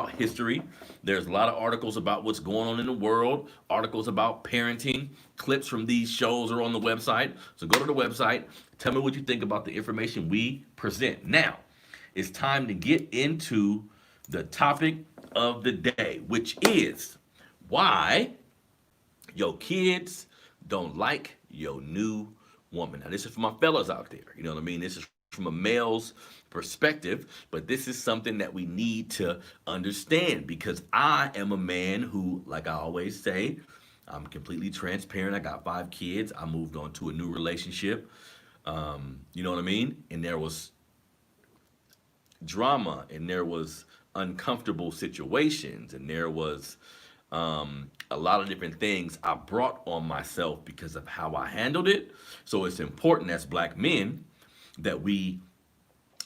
history. There's a lot of articles about what's going on in the world, articles about parenting. Clips from these shows are on the website. So go to the website. Tell me what you think about the information we present. Now, it's time to get into the topic of the day, which is why your kids don't like your new woman. Now, this is for my fellas out there. You know what I mean? This is from a male's perspective, but this is something that we need to understand because I am a man who, like I always say, I'm completely transparent. I got 5 kids. I moved on to a new relationship. You know what I mean? And there was drama and there was uncomfortable situations and there was a lot of different things I brought on myself because of how I handled it. So it's important as black men that we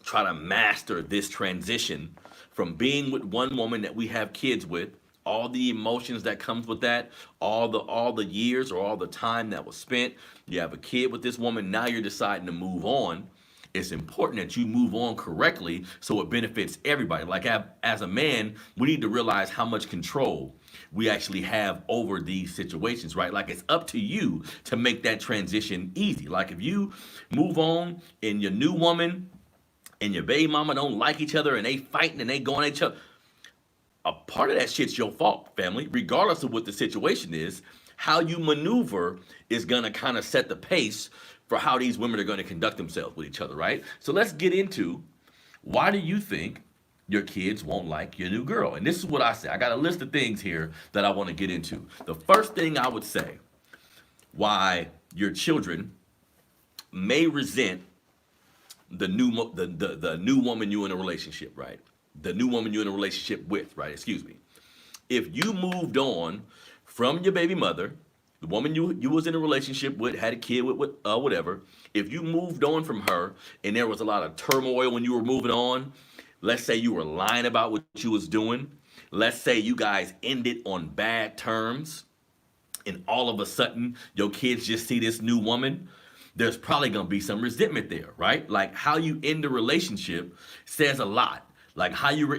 try to master this transition from being with one woman that we have kids with, all the emotions that comes with that, all the years or all the time that was spent. You have a kid with this woman, now you're deciding to move on. It's important that you move on correctly so it benefits everybody. Like as a man, we need to realize how much control we actually have over these situations, right? Like it's up to you to make that transition easy. Like if you move on and your new woman and your baby mama don't like each other and they fighting and they going at each other, a part of that shit's your fault, family. Regardless of what the situation is, how you maneuver is gonna kind of set the pace for how these women are going to conduct themselves with each other, right? So let's get into why do you think your kids won't like your new girl? And this is what I say. I got a list of things here that I want to get into. The first thing I would say why your children may resent the new woman you in a relationship, right? The new woman you're in a relationship with, right? Excuse me. If you moved on from your baby mother, the woman you was in a relationship with, had a kid with whatever, if you moved on from her and there was a lot of turmoil when you were moving on, let's say you were lying about what you was doing, let's say you guys ended on bad terms, and all of a sudden your kids just see this new woman, there's probably gonna be some resentment there, right? Like how you end a relationship says a lot. Like how you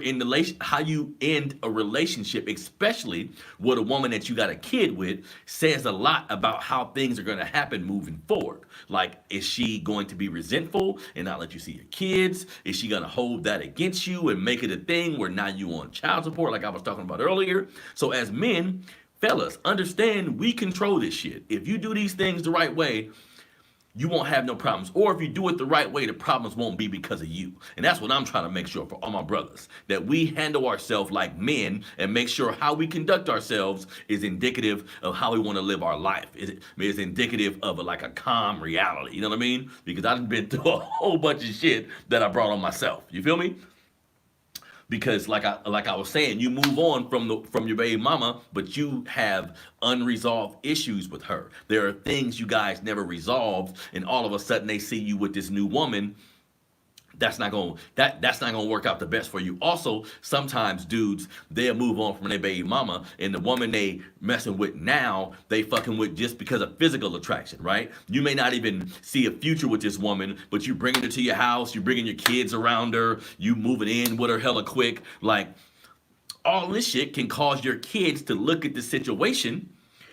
end a relationship, especially with a woman that you got a kid with, says a lot about how things are going to happen moving forward. Like, is she going to be resentful and not let you see your kids? Is she going to hold that against you and make it a thing where now you on child support, like I was talking about earlier? So as men, fellas, understand we control this shit. If you do these things the right way, you won't have no problems. Or if you do it the right way, the problems won't be because of you. And that's what I'm trying to make sure for all my brothers, that we handle ourselves like men and make sure how we conduct ourselves is indicative of how we want to live our life. Is indicative of like a calm reality. You know what I mean? Because I've been through a whole bunch of shit that I brought on myself. You feel me? Because like I was saying, you move on from your baby mama, but you have unresolved issues with her. There are things you guys never resolved, and all of a sudden they see you with this new woman. That's not gonna work out the best for you. Also, sometimes dudes, they'll move on from their baby mama, and the woman they messing with now, they fucking with just because of physical attraction, right? You may not even see a future with this woman, but you bringing her to your house, you bringing your kids around her, you moving in with her hella quick. Like all this shit can cause your kids to look at the situation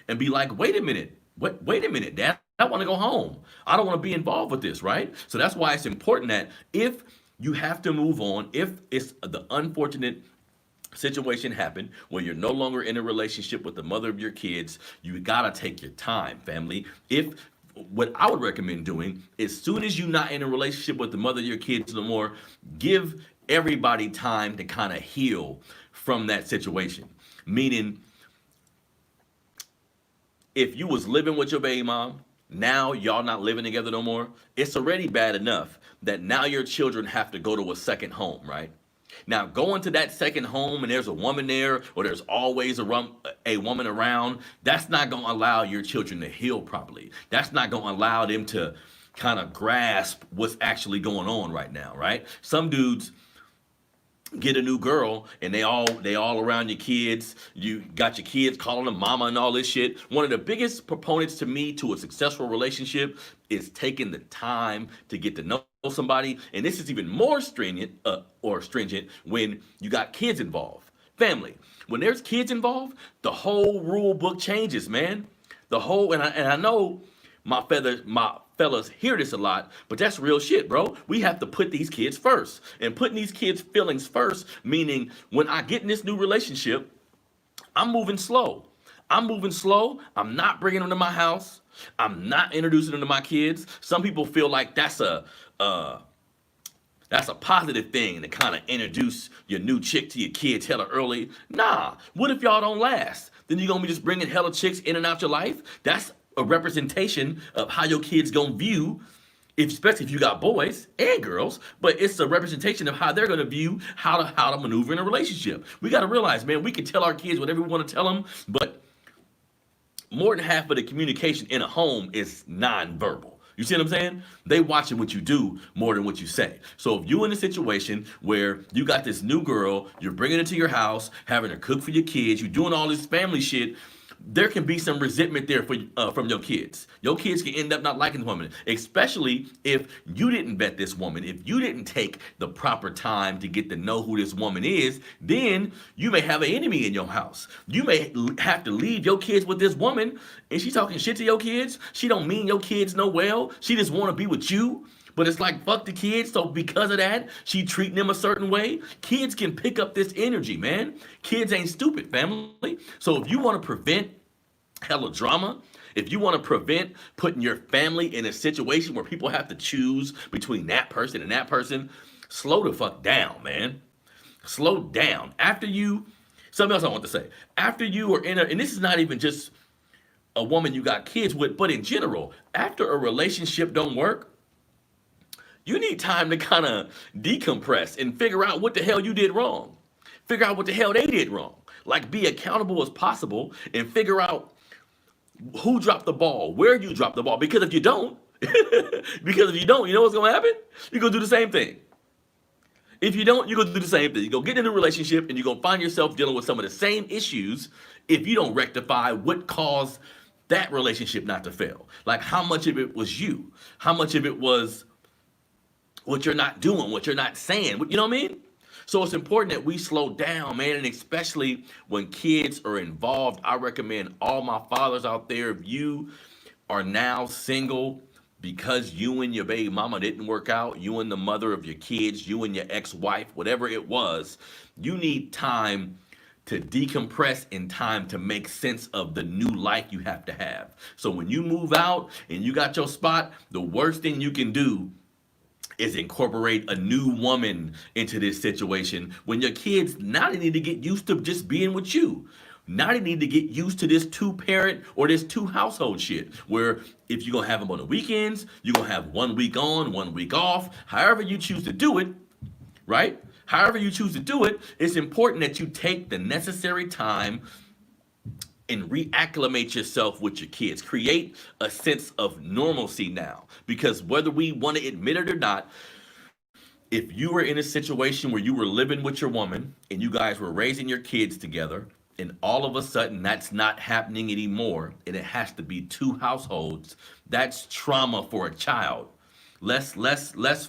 and be like, wait a minute, dad. I want to go home. I don't want to be involved with this, right? So that's why it's important that if you have to move on, if it's the unfortunate situation happened where you're no longer in a relationship with the mother of your kids, you gotta take your time, family. If what I would recommend doing, as soon as you're not in a relationship with the mother of your kids no more, give everybody time to kind of heal from that situation. Meaning, if you was living with your baby mom, now y'all not living together no more, it's already bad enough that now your children have to go to a second home, right? Now, going to that second home and there's a woman there or there's always a woman around, that's not going to allow your children to heal properly. That's not going to allow them to kind of grasp what's actually going on right now, right? Some dudes get a new girl and they all around your kids. You got your kids calling them mama and all this shit. One of the biggest proponents to me to a successful relationship is taking the time to get to know somebody. And this is even more stringent when you got kids involved. Family. When there's kids involved, the whole rule book changes, man. The whole and I know my fellas hear this a lot, but that's real shit, bro. We have to put these kids first. And putting these kids' feelings first, meaning when I get in this new relationship, I'm moving slow. I'm moving slow. I'm not bringing them to my house. I'm not introducing them to my kids. Some people feel like uh, that's a positive thing to kind of introduce your new chick to your kids hella early. Nah, what if y'all don't last? Then you're going to be just bringing hella chicks in and out your life? That's a representation of how your kids going to view, especially if you got boys and girls, but it's a representation of how they're going to view how to maneuver in a relationship. We got to realize, man, we can tell our kids whatever we want to tell them, but more than half of the communication in a home is nonverbal. You see what I'm saying? They watching what you do more than what you say. So if you're in a situation where you got this new girl, you're bringing it to your house, having her cook for your kids, you're doing all this family shit, there can be some resentment there from your kids. Your kids can end up not liking the woman, especially if you didn't vet this woman. If you didn't take the proper time to get to know who this woman is, then you may have an enemy in your house. You may have to leave your kids with this woman, and she talking shit to your kids. She don't mean your kids no well. She just want to be with you. But it's like, fuck the kids. So because of that, she treating them a certain way. Kids can pick up this energy, man. Kids ain't stupid, family. So if you want to prevent hella drama, if you want to prevent putting your family in a situation where people have to choose between that person and that person, slow the fuck down, man. Slow down. Something else I want to say. After you are and this is not even just a woman you got kids with, but in general, after a relationship don't work, you need time to kind of decompress and figure out what the hell you did wrong. Figure out what the hell they did wrong. Like, be accountable as possible and figure out who dropped the ball, where you dropped the ball. Because if you don't, you know what's going to happen? You're going to do the same thing. If you don't, you're going to do the same thing. You're going to get in a relationship and you're going to find yourself dealing with some of the same issues if you don't rectify what caused that relationship not to fail. Like, how much of it was you? How much of it was what you're not doing, what you're not saying? You know what I mean? So it's important that we slow down, man, and especially when kids are involved. I recommend all my fathers out there, if you are now single because you and your baby mama didn't work out, you and the mother of your kids, you and your ex-wife, whatever it was, you need time to decompress and time to make sense of the new life you have to have. So when you move out and you got your spot, the worst thing you can do is incorporate a new woman into this situation when your kids now they need to get used to just being with you. Now they need to get used to this two-parent or this two-household shit where if you're going to have them on the weekends, you're going to have 1 week on, 1 week off, however you choose to do it, right? However you choose to do it, it's important that you take the necessary time and reacclimate yourself with your kids. Create a sense of normalcy now. Because whether we want to admit it or not, if you were in a situation where you were living with your woman and you guys were raising your kids together, and all of a sudden that's not happening anymore, and it has to be two households, that's trauma for a child. Let's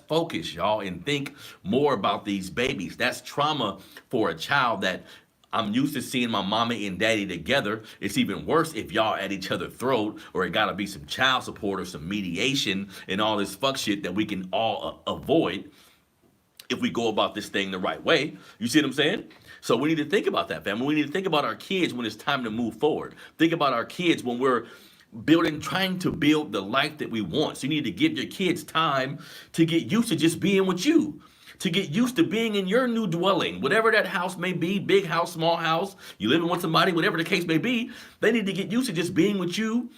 focus, y'all, and think more about these babies. That's trauma for a child that I'm used to seeing my mama and daddy together. It's even worse if y'all at each other's throat, or it gotta be some child support or some mediation and all this fuck shit that we can all avoid if we go about this thing the right way. You see what I'm saying? So we need to think about that, family. We need to think about our kids when it's time to move forward. Think about our kids when we're trying to build the life that we want. So you need to give your kids time to get used to just being with you, to get used to being in your new dwelling, whatever that house may be, big house, small house, you living with somebody, whatever the case may be. They need to get used to just being with you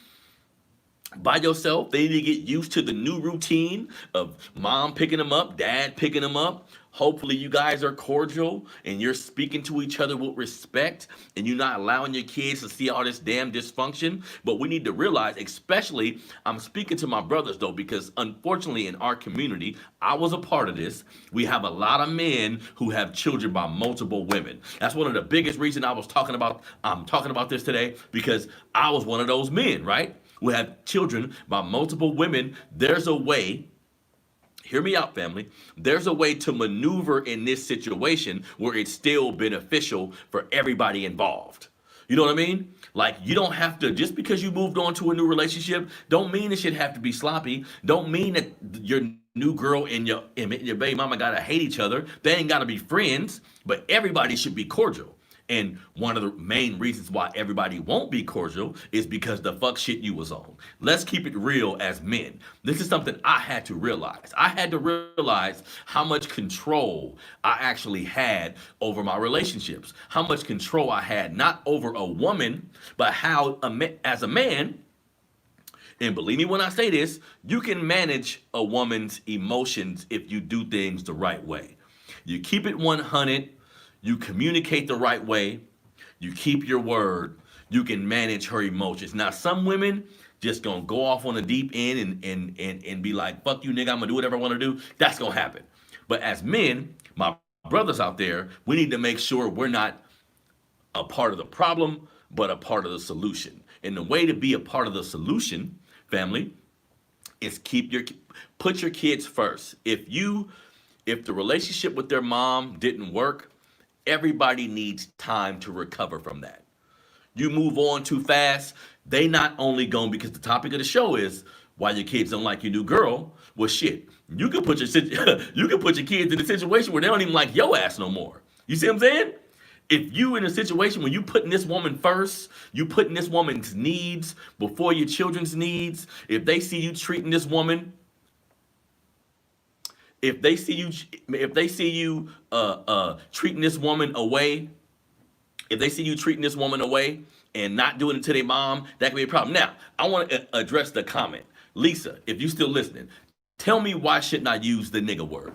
by yourself. They need to get used to the new routine of mom picking them up, dad picking them up. Hopefully you guys are cordial and you're speaking to each other with respect and you're not allowing your kids to see all this damn dysfunction. But we need to realize, especially, I'm speaking to my brothers though, because unfortunately in our community, I was a part of this. We have a lot of men who have children by multiple women. That's one of the biggest reasons I'm talking about this today, because I was one of those men, right? Who have children by multiple women. There's a way. Hear me out, family. There's a way to maneuver in this situation where it's still beneficial for everybody involved. You know what I mean? Like, you don't have to, just because you moved on to a new relationship, don't mean it should have to be sloppy. Don't mean that your new girl and your baby mama gotta hate each other. They ain't gotta be friends, but everybody should be cordial. And one of the main reasons why everybody won't be cordial is because the fuck shit you was on. Let's keep it real as men. This is something I had to realize. I had to realize how much control I actually had over my relationships. How much control I had, not over a woman, but how, as a man, and believe me when I say this, you can manage a woman's emotions if you do things the right way. You keep it 100. You communicate the right way, you keep your word, you can manage her emotions. Now, some women just gonna go off on the deep end and be like, fuck you, nigga, I'm gonna do whatever I wanna do. That's gonna happen. But as men, my brothers out there, we need to make sure we're not a part of the problem, but a part of the solution. And the way to be a part of the solution, family, is put your kids first. If the relationship with their mom didn't work, everybody needs time to recover from that. You move on too fast, they not only going, because the topic of the show is why your kids don't like your new girl. Well, shit, you can put your kids in a situation where they don't even like your ass no more. You see what I'm saying? If you in a situation where you putting this woman first, you putting this woman's needs before your children's needs, if they see you treating this woman, if they see you treating this woman away, if they see you treating this woman away and not doing it to their mom, that could be a problem. Now, I want to address the comment. Lisa, if you still listening, tell me why shouldn't I use the nigga word?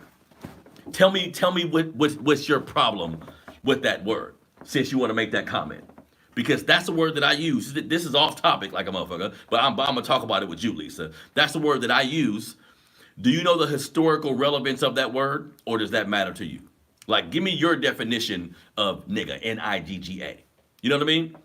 Tell me what's your problem with that word, since you want to make that comment. Because that's a word that I use. This is off topic like a motherfucker, but I'm going to talk about it with you, Lisa. That's the word that I use. Do you know the historical relevance of that word, or does that matter to you? Like, give me your definition of nigga, N-I-G-G-A. You know what I mean?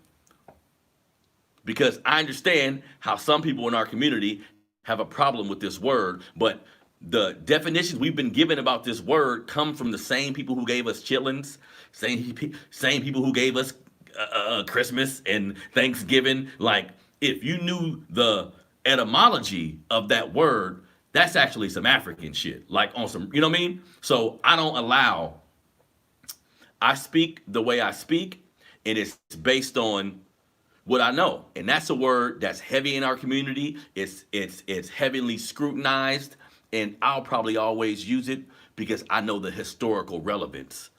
Because I understand how some people in our community have a problem with this word, but the definitions we've been given about this word come from the same people who gave us chitlins, same people who gave us Christmas and Thanksgiving. Like, if you knew the etymology of that word, that's actually some African shit, like on some, you know what I mean? So I speak the way I speak, and it's based on what I know. And that's a word that's heavy in our community. It's heavily scrutinized, and I'll probably always use it because I know the historical relevance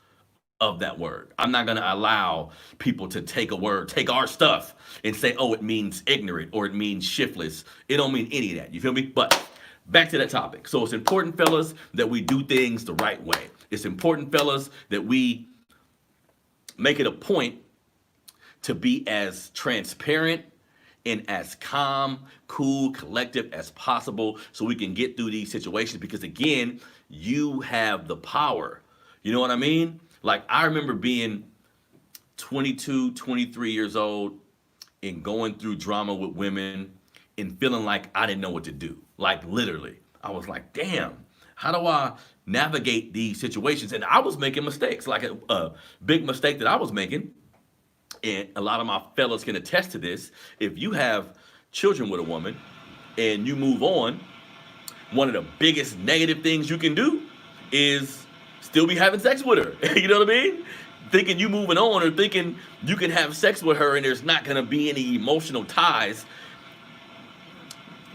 of that word. I'm not gonna allow people to take our stuff and say, oh, it means ignorant or it means shiftless. It don't mean any of that, you feel me? But back to that topic. So it's important, fellas, that we do things the right way. It's important, fellas, that we make it a point to be as transparent and as calm, cool, collective as possible so we can get through these situations, because, again, you have the power. You know what I mean? Like, I remember being 22, 23 years old and going through drama with women and feeling like I didn't know what to do. Like, literally, I was like, damn, how do I navigate these situations? And I was making mistakes, like a big mistake that I was making. And a lot of my fellas can attest to this. If you have children with a woman and you move on, one of the biggest negative things you can do is still be having sex with her. You know what I mean? Thinking you moving on, or thinking you can have sex with her and there's not going to be any emotional ties.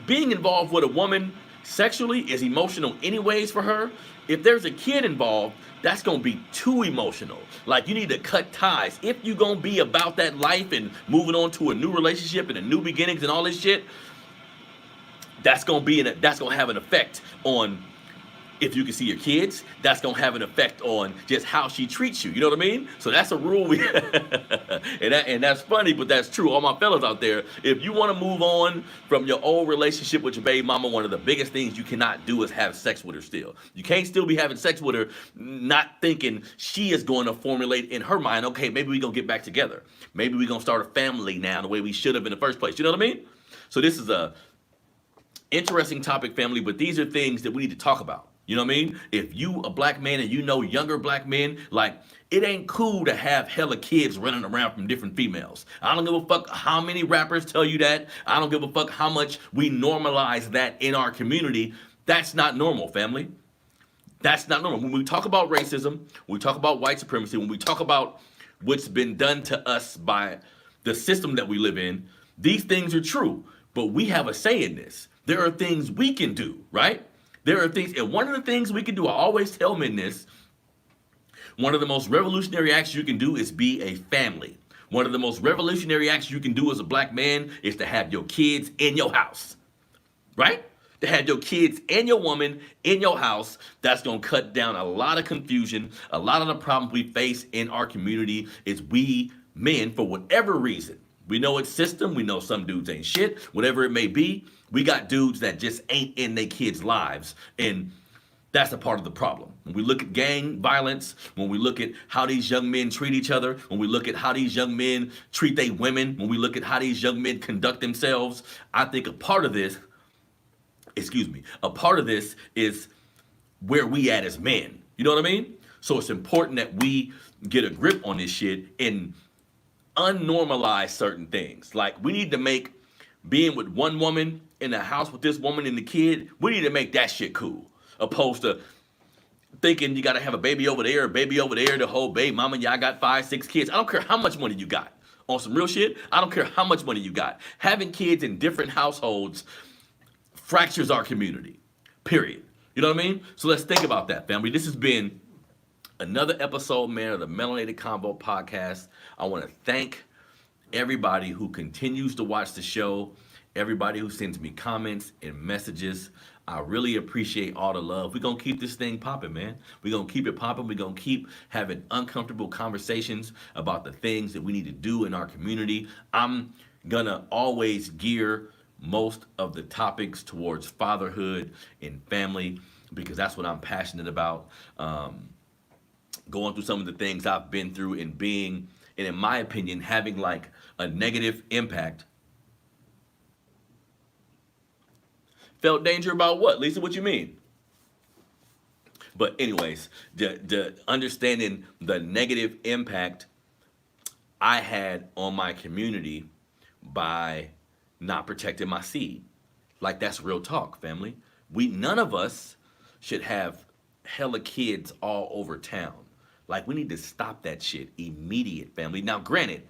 Being involved with a woman sexually is emotional anyways for her. If there's a kid involved, that's going to be too emotional. Like, you need to cut ties. If you're going to be about that life and moving on to a new relationship and a new beginnings and all this shit, that's going to have an effect on if you can see your kids. That's going to have an effect on just how she treats you. You know what I mean? So that's a rule and that's funny, but that's true. All my fellas out there, if you want to move on from your old relationship with your baby mama, one of the biggest things you cannot do is have sex with her still. You can't still be having sex with her not thinking she is going to formulate in her mind, okay, maybe we're going to get back together. Maybe we're going to start a family now the way we should have in the first place. You know what I mean? So this is a interesting topic, family, but these are things that we need to talk about. You know what I mean? If you a black man and you know younger black men, like it ain't cool to have hella kids running around from different females. I don't give a fuck how many rappers tell you that. I don't give a fuck how much we normalize that in our community. That's not normal, family. That's not normal. When we talk about racism, when we talk about white supremacy, when we talk about what's been done to us by the system that we live in, these things are true. But we have a say in this. There are things we can do, right? There are things, and one of the things we can do, I always tell men this, one of the most revolutionary acts you can do is be a family. One of the most revolutionary acts you can do as a black man is to have your kids in your house, right? To have your kids and your woman in your house. That's going to cut down a lot of confusion. A lot of the problems we face in our community is we men, for whatever reason, we know it's system, we know some dudes ain't shit, whatever it may be, we got dudes that just ain't in their kids' lives. And that's a part of the problem. When we look at gang violence, when we look at how these young men treat each other, when we look at how these young men treat their women, when we look at how these young men conduct themselves, I think a part of this is where we at as men. You know what I mean? So it's important that we get a grip on this shit and unnormalize certain things. Like we need to make being with one woman in the house with this woman and the kid, we need to make that shit cool. Opposed to thinking you got to have a baby over there, the whole baby mama, y'all got 5, 6 kids. I don't care how much money you got. On some real shit, I don't care how much money you got. Having kids in different households fractures our community, period. You know what I mean? So let's think about that, family. This has been another episode, man, of the Melanated Convo podcast. I want to thank everybody who continues to watch the show, everybody who sends me comments and messages. I really appreciate all the love. We're going to keep this thing popping, man. We're going to keep it popping. We're going to keep having uncomfortable conversations about the things that we need to do in our community. I'm going to always gear most of the topics towards fatherhood and family because that's what I'm passionate about. Going through some of the things I've been through and being, and in my opinion, having like a negative impact. Felt danger about what? Lisa, what you mean? But anyways, the understanding the negative impact I had on my community by not protecting my seed. Like that's real talk, family. None of us should have hella kids all over town. Like we need to stop that shit immediate, family. Now, granted,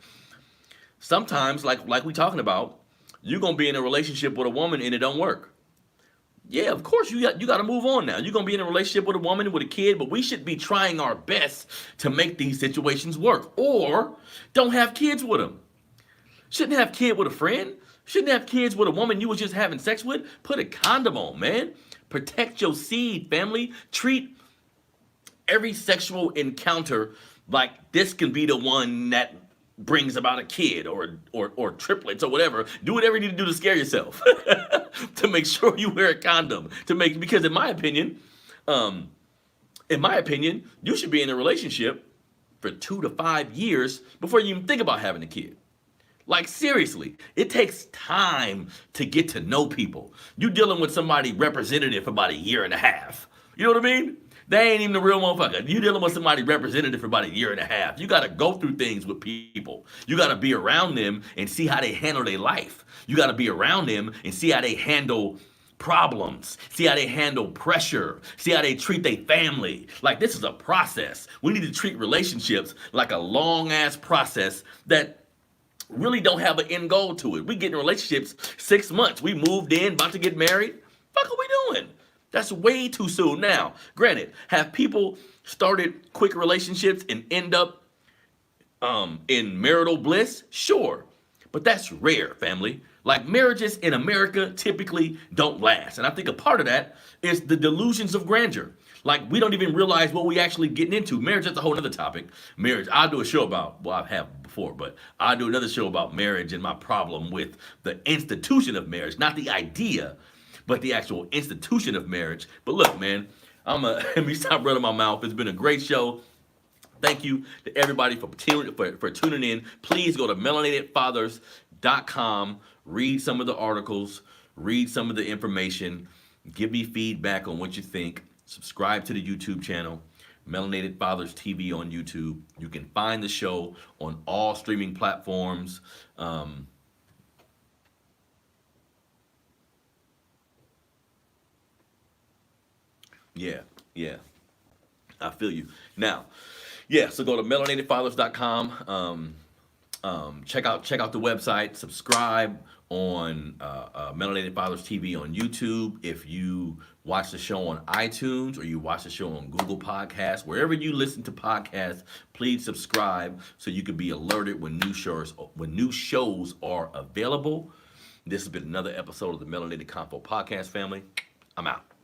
sometimes like we talking about, you're gonna be in a relationship with a woman and it don't work. Yeah, of course you got to move on now. You're gonna be in a relationship with a woman with a kid, but we should be trying our best to make these situations work. Or don't have kids with them. Shouldn't have kid with a friend. Shouldn't have kids with a woman you was just having sex with. Put a condom on, man. Protect your seed, family. Treat every sexual encounter like this can be the one that brings about a kid or triplets or whatever. Do whatever you need to do to scare yourself. To make sure you wear a condom. Because in my opinion, you should be in a relationship for 2 to 5 years before you even think about having a kid. Like seriously, it takes time to get to know people. You dealing with somebody representative for about 1.5 years. You know what I mean? They ain't even the real motherfucker. You dealing with somebody representative for about 1.5 years. You got to go through things with people. You got to be around them and see how they handle their life. You got to be around them and see how they handle problems. See how they handle pressure. See how they treat their family. Like this is a process. We need to treat relationships like a long ass process that really don't have an end goal to it. We get in relationships 6 months. We moved in, about to get married. Fuck are we doing? That's way too soon. Now, granted, have people started quick relationships and end up in marital bliss? Sure. But that's rare, family. Like marriages in America typically don't last. And I think a part of that is the delusions of grandeur. Like we don't even realize what we actually getting into. Marriage is a whole other topic. Marriage, I'll do a show about, well, I have before, but I'll do another show about marriage and my problem with the institution of marriage, not the idea, but the actual institution of marriage. But look, man, let me stop running my mouth. It's been a great show. Thank you to everybody for tuning in. Please go to melanatedfathers.com, read some of the articles, read some of the information, give me feedback on what you think. subscribe to the YouTube channel, Melanated Fathers TV on YouTube. You can find the show on all streaming platforms. Yeah, yeah. I feel you. Now, yeah, so go to melanatedfathers.com. Check out the website. Subscribe on Melanated Fathers TV on YouTube. If you watch the show on iTunes or you watch the show on Google Podcasts, wherever you listen to podcasts, please subscribe so you can be alerted when new shows are available. This has been another episode of the Melanated Convo Podcast family. I'm out.